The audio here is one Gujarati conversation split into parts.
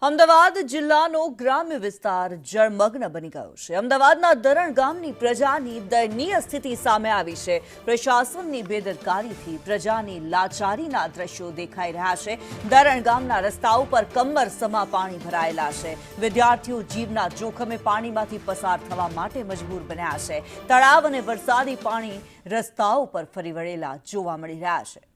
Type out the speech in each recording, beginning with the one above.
અમદાવાદ જિલ્લાનો ગ્રામ્ય વિસ્તાર જળમગ્ન બની ગયો છે। અમદાવાદના દરણ ગામની પ્રજાની દયનીય સ્થિતિ સામે આવી છે। પ્રશાસનની બેદરકારીથી પ્રજાની લાચારીના દ્રશ્યો દેખાઈ રહ્યા છે। દરણ ગામના રસ્તાઓ પર કમરસમા પાણી ભરાયેલા છે। વિદ્યાર્થીઓ જીવના જોખમે પાણીમાંથી પસાર થવા માટે મજબૂર બન્યા છે। તળાવ અને વરસાદી પાણી રસ્તાઓ પર ફરી વળેલા જોવા મળી રહ્યા છે।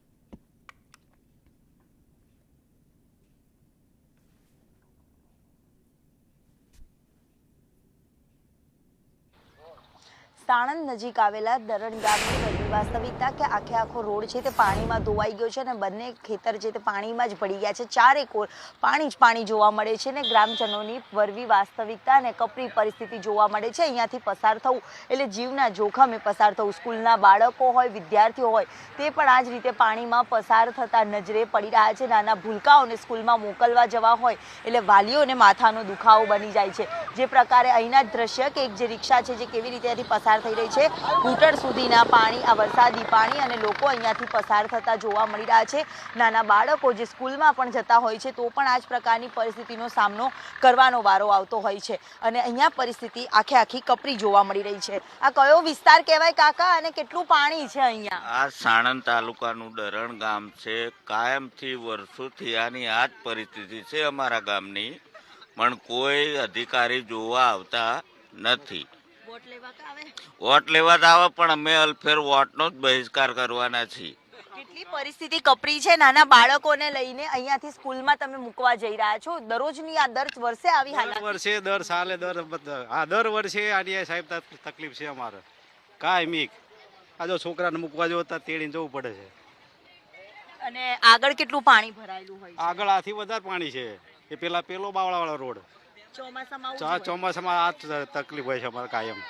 સાણંદ નજીક આવેલા દરણ ગામની વડલી વાસ્તવિકતા કે આખો રોડ છે તે પાણીમાં ધોવાઈ ગયો છે અને બંને ખેતર છે તે પાણીમાં જ પડી ગયા છે। ચારેકોર પાણી જ પાણી જોવા મળે છે ને ગ્રામજનોની વરવી વાસ્તવિકતા અને કપરી પરિસ્થિતિ જોવા મળે છે। અહીંયાથી પસાર થવું એટલે જીવના જોખમે પસાર થવું। સ્કૂલના બાળકો હોય, વિદ્યાર્થીઓ હોય તે પણ આ જ રીતે પાણીમાં પસાર થતા નજરે પડી રહ્યા છે। નાના ભૂલકાઓને સ્કૂલમાં મોકલવા જવા હોય એટલે વાલીઓને માથાનો દુખાવો બની જાય છે। જે પ્રકારે અહીંના દ્રશ્ય કે એક જે રિક્ષા છે જે કેવી રીતે પસાર થઈ રહી છે, ઘૂંટણ સુધીના પાણી, આ વરસાદી પાણી અને લોકો અહીંયાથી પસાર થતા જોવા મળી રહ્યા છે। નાના બાળકો જે સ્કૂલમાં પણ જતા હોય છે તો પણ આ જ પ્રકારની પરિસ્થિતિનો સામનો કરવાનો વારો આવતો હોય છે અને અહીંયા પરિસ્થિતિ આખી કપરી જોવા મળી રહી છે। આ કયો વિસ્તાર કહેવાય કાકા અને કેટલું પાણી છે અહીંયા? આ સાણંદ તાલુકાનું દરણ ગામ છે। કાયમથી વર્ષોથી આની આ જ પરિસ્થિતિ છે અમારા ગામની, પણ કોઈ અધિકારી જોવા આવતા નથી। વોટ લેવા જ આવે પણ અમે અલફેર વોટનો જ બહિષ્કાર કરવાના છીએ। કેટલી પરિસ્થિતિ કપરી છે। નાના બાળકોને લઈને અહીંયાથી સ્કૂલમાં તમે મૂકવા જઈ રહ્યા છો, દરરોજની આ દર વર્ષે આવી હાલત? દર સાલે દર વર્ષે આની સાહેબ તકલીફ છે અમારે કાયમી। આ જો છોકરાને મૂકવા જો તેડીને જવું પડે છે। અને આગળ કેટલું પાણી ભરાયેલું હોય છે? આગળ આથી વધારે પાણી છે। એ પેલો બાવળાવાળો રોડ ચોમાસામાં આ જ તકલીફ હોય છે અમારે કાયમ।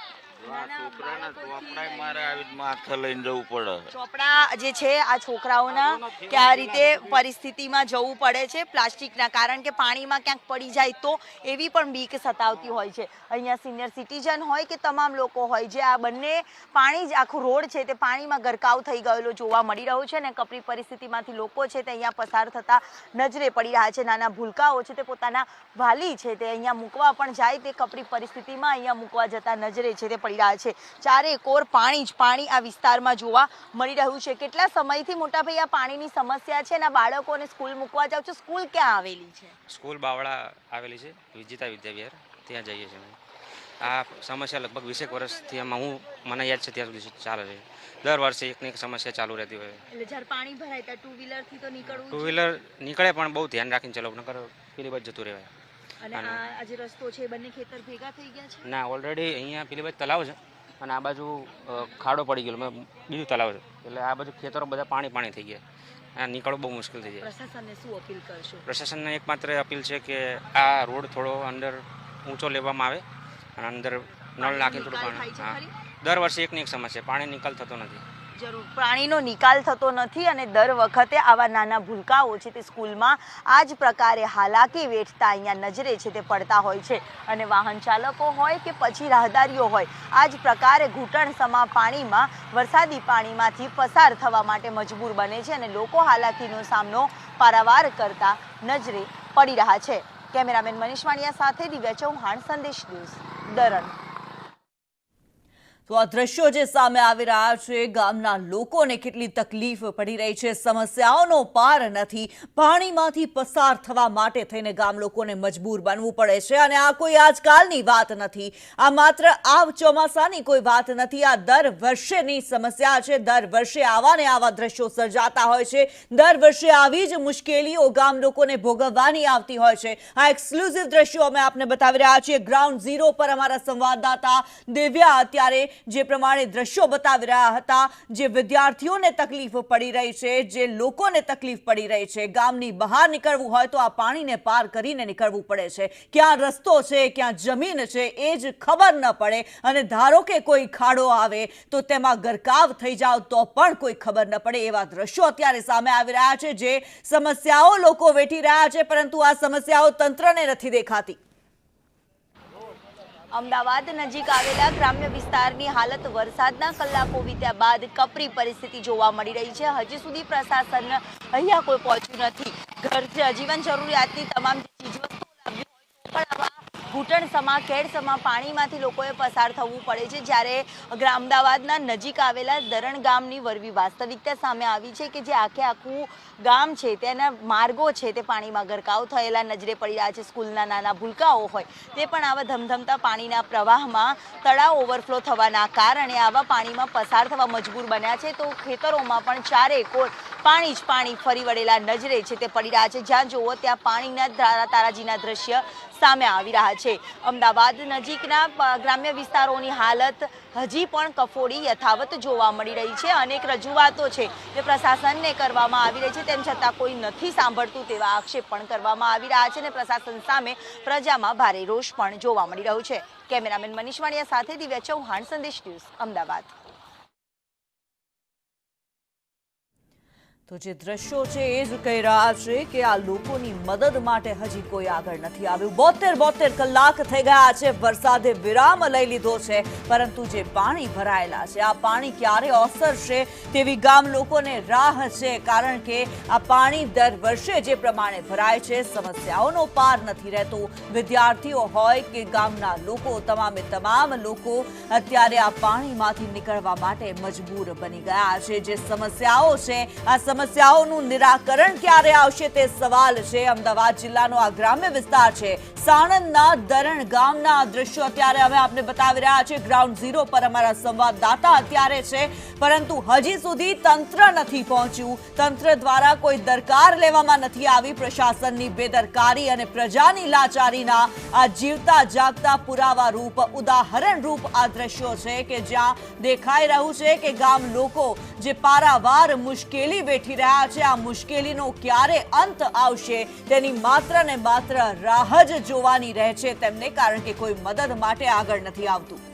ચોપડા જે છે આ છોકરાઓના કે આ રીતે પરિસ્થિતિમાં જવું પડે છે પ્લાસ્ટિકના, કારણ કે પાણીમાં ક્યાંક પડી જાય તો એવી પણ બીક સતાવતી હોય છે। અહીંયા સિનિયર સિટીઝન હોય કે તમામ લોકો હોય, જે આ બંને પાણી જ આખું રોડ છે તે પાણીમાં ગરકાવ થઈ ગયેલો જોવા મળી રહ્યો છે અને કપરી પરિસ્થિતિમાંથી લોકો છે તે અહીંયા પસાર થતા નજરે પડી રહ્યા છે। નાના ભૂલકાઓ છે તે પોતાના વાલી છે તે અહીંયા મૂકવા પણ જાય તે કપરી પરિસ્થિતિમાં અહીંયા મૂકવા જતા નજરે છે તે પડી રહ્યા છે। ચારે કોર પાણી જ પાણી આ વિસ્તારમાં જોવા મળી રહ્યું છે। કેટલા સમયથી મોટા ભાઈ આ પાણીની સમસ્યા છે અને બાળકોને સ્કૂલ મૂકવા જાવ છો? સ્કૂલ ક્યાં આવેલી છે? સ્કૂલ બાવળા આવેલી છે, વિજેતા વિદ્યાવિહાર, ત્યાં જઈએ છીએ। આ સમસ્યા લગભગ 20 વર્ષથી આમાં મને યાદ છે ત્યાં સુધી ચાલે છે। દર વર્ષે એકને એક સમસ્યા ચાલુ રહેતી હોય। એટલે જ્યારે પાણી ભરાય ત્યારે ટુ વ્હીલરથી તો નીકળવું? ટુ વ્હીલર નીકળે પણ બહુ ધ્યાન રાખીને ચલો, નકર પેલી બાજુ જતું રહેવાય। અને આ જે રસ્તો છે બંને ખેતર ભેગા થઈ ગયા છે? ના, ઓલરેડી અહીંયા પેલી બાજુ તલાવ છે અને આ બાજુ ખાડો પડી ગયેલો, બીજું તલાવ છે, એટલે આ બાજુ ખેતરો બધા પાણી થઈ ગયા। નીકળવું બહુ મુશ્કેલ થઈ જાય। પ્રશાસનને શું અપીલ કરશો? પ્રશાસનને એકમાત્ર અપીલ છે કે આ રોડ થોડો અંદર ઊંચો લેવામાં આવે અને અંદર નળ નાખી થોડું પાણી। હા, દર વર્ષે એકની એક સમસ્યા, પાણી નિકાલ થતો નથી। જરૂર પાણીનો નિકાલ થતો નથી અને દર વખતે આવા નાના ભૂલકાઓ છે તે સ્કૂલમાં આ જ પ્રકારે હાલાકી વેઠતા અહીંયા નજરે છે તે પડતા હોય છે અને વાહન ચાલકો હોય કે પછી રાહદારીઓ હોય આ જ પ્રકારે ઘૂંટણ સમા પાણીમાં વરસાદી પાણીમાંથી પસાર થવા માટે મજબૂર બને છે અને લોકો હાલાકીનો સામનો પારાવાર કરતા નજરે પડી રહ્યા છે। કેમેરામેન મનીષ વાણિયા સાથે દિવ્યા ચૌહાણ, સંદેશ ન્યૂઝ, દરણ। તો આ દ્રશ્યો જે સામે આવી રહ્યા છે, ગામના લોકોને કેટલી તકલીફ પડી રહી છે, સમસ્યાઓનો પાર નથી। પાણીમાંથી પસાર થવા માટે થઈને ગામ લોકોને મજબૂર બનવું પડે છે અને આ કોઈ આજકાલની વાત નથી, આ માત્ર આ ચોમાસાની કોઈ વાત નથી, આ દર વર્ષેની સમસ્યા છે। દર વર્ષે આવા ને આવા દ્રશ્યો સર્જાતા હોય છે, દર વર્ષે આવી જ મુશ્કેલીઓ ગામ લોકોને ભોગવવાની આવતી હોય છે। આ એક્સક્લુઝિવ દ્રશ્યો અમે આપને બતાવી રહ્યા છીએ ગ્રાઉન્ડ ઝીરો પર। અમારા સંવાદદાતા દિવ્યા અત્યારે જે પ્રમાણે દ્રશ્યો બતાવી રહ્યા હતા, જે વિદ્યાર્થીઓને તકલીફ પડી રહી છે, જે લોકોને તકલીફ પડી રહી છે, ગામની બહાર નીકળવું હોય તો આ પાણીને પાર કરીને નીકળવું પડે છે। ક્યાં રસ્તો છે, ક્યાં જમીન છે એ જ ખબર ન પડે અને ધારો કે કોઈ ખાડો આવે તો તેમાં ગરકાવ થઈ જાવ તો પણ કોઈ ખબર ન પડે। એવા દ્રશ્યો અત્યારે સામે આવી રહ્યા છે, જે સમસ્યાઓ લોકો વેઠી રહ્યા છે પરંતુ આ સમસ્યાઓ તંત્રને નથી દેખાતી। અમદાવાદ નજીક આવેલા ગ્રામ્ય વિસ્તારની હાલત વરસાદના કલાકો વીત્યા બાદ કપરી પરિસ્થિતિ જોવા મળી રહી છે। હજી સુધી પ્રશાસન અહીંયા કોઈ પહોંચ્યું નથી। ઘર જીવન જરૂરિયાતની તમામ ચીજવસ્તુઓ પણ આવા ઘૂંટણસમા કેડસમા પાણીમાંથી લોકોએ પસાર થવું પડે છે, જ્યારે અમદાવાદના નજીક આવેલા દરણ ગામની વરવી વાસ્તવિકતા સામે આવી છે કે જે આખે આખું ગામ છે તેના માર્ગો છે તે પાણીમાં ગરકાવ થયેલા નજરે પડી રહ્યા છે. સ્કૂલના નાના ભૂલકાઓ હોય તે પણ આવા ધમધમતા પાણીના પ્રવાહમાં તળાવ ઓવરફ્લો થવાના કારણે આવા પાણીમાં પસાર થવા મજબૂર બન્યા છે. તો ખેતરોમાં પણ ચારેકોર પાણી જ પાણી ફરી વળેલા નજરે છે તે પડી રહ્યા છે. જ્યાં જુઓ ત્યાં પાણીના તારાજીના દ્રશ્ય સામે આવી રહ્યા છે. અમદાવાદ નજીકના ગ્રામ્ય વિસ્તારોની હાલત હજી પણ કફોડી યથાવત જોવા મળી રહી છે. અનેક રજૂઆતો છે તે પ્રશાસનને કરવામાં આવી રહી છે, તેમ છતાં કોઈ નથી સાંભળતું તેવા આક્ષેપ પણ કરવામાં આવી રહ્યા છે અને પ્રશાસન સામે પ્રજામાં ભારે રોષ પણ જોવા મળી રહ્યો છે. કેમેરામેન મનીષ વાણિયા સાથે દિવ્યા ચૌહાણ, સંદેશ ન્યૂઝ, અમદાવાદ. તો જે દ્રશ્યો છે એ જ કહી રહ્યા છે કે આ લોકોની મદદ માટે હજી કોઈ આગળ નથી આવ્યું. 72 કલાક થઈ ગયા છે, વરસાદે વિરામ લઈ લીધો છે, પરંતુ જે પાણી ભરાયેલા છે આ પાણી ક્યારે ઓસરશે તેવી ગામ લોકોને રાહ છે. કારણ કે આ પાણી દર વર્ષે જે પ્રમાણે ભરાય છે સમસ્યાઓનો પાર નથી રહેતો. વિદ્યાર્થીઓ હોય કે ગામના લોકો, તમામ લોકો અત્યારે આ પાણીમાંથી નીકળવા માટે મજબૂર બની ગયા છે. જે સમસ્યાઓ છે આ સમસ્યાઓનું નિરાકરણ ક્યારે આવશે તે સવાલ છે. અમદાવાદ જિલ્લાનો આ ગ્રામ્ય વિસ્તાર છે, સાણંદના દરણ ગામના દ્રશ્યો અત્યારે અમે આપને બતાવી રહ્યા છે. ગ્રાઉન્ડ ઝીરો પર અમારા સંવાદદાતા અત્યારે છે, પરંતુ હજી સુધી તંત્ર નથી પહોંચ્યું. તંત્ર દ્વારા કોઈ દરકાર લેવામાં નથી આવી. પ્રશાસનની બેદરકારી અને પ્રજાની લાચારીના આ જીવતા જાગતા પુરાવા રૂપ, ઉદાહરણ રૂપ આ દ્રશ્યો છે કે જ્યાં દેખાઈ રહ્યું છે કે ગામ લોકો જે પારાવાર મુશ્કેલી વેઠી રહ્યા છે, આ મુશ્કેલીનો ક્યારે અંત આવશે તેની માત્ર ને માત્ર રાહ જ જોવાની રહે છે તેમને, કારણ કે કોઈ મદદ માટે આગળ નથી આવતું.